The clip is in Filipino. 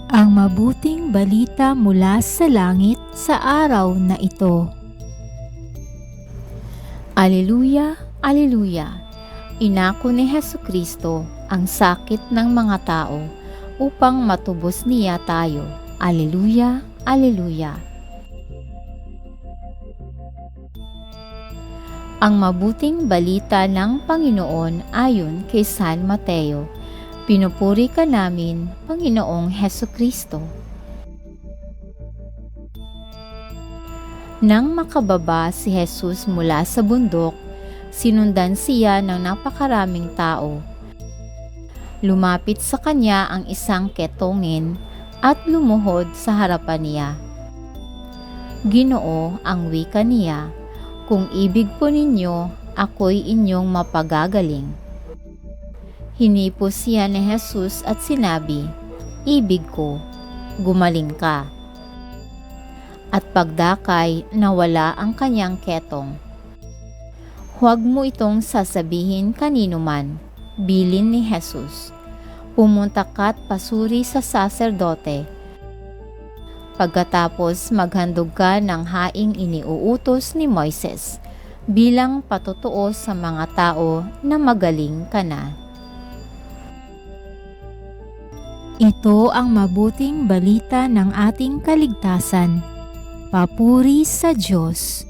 Ang mabuting balita mula sa langit sa araw na ito. Aleluya, aleluya! Inako ni Hesukristo ang sakit ng mga tao upang matubos niya tayo. Aleluya, aleluya! Ang mabuting balita ng Panginoon ayon kay San Mateo. Pinupuri ka namin, Panginoong Hesukristo. Nang makababa si Jesus mula sa bundok, sinundan siya ng napakaraming tao. Lumapit sa kanya ang isang ketongin at lumuhod sa harapan niya. Ginoo, ang wika niya, kung ibig po ninyo, ako'y inyong mapagagaling. Hinipos siya ni Jesus at sinabi, "Ibig ko, gumaling ka." At pagdakay, nawala ang kanyang ketong. "Huwag mo itong sasabihin kanino man," bilin ni Jesus. "Pumunta ka't pasuri sa saserdote. Pagkatapos maghandog ka ng haing iniuutos ni Moises, bilang patotoo sa mga tao na magaling ka na." Ito ang mabuting balita ng ating kaligtasan. Papuri sa Diyos.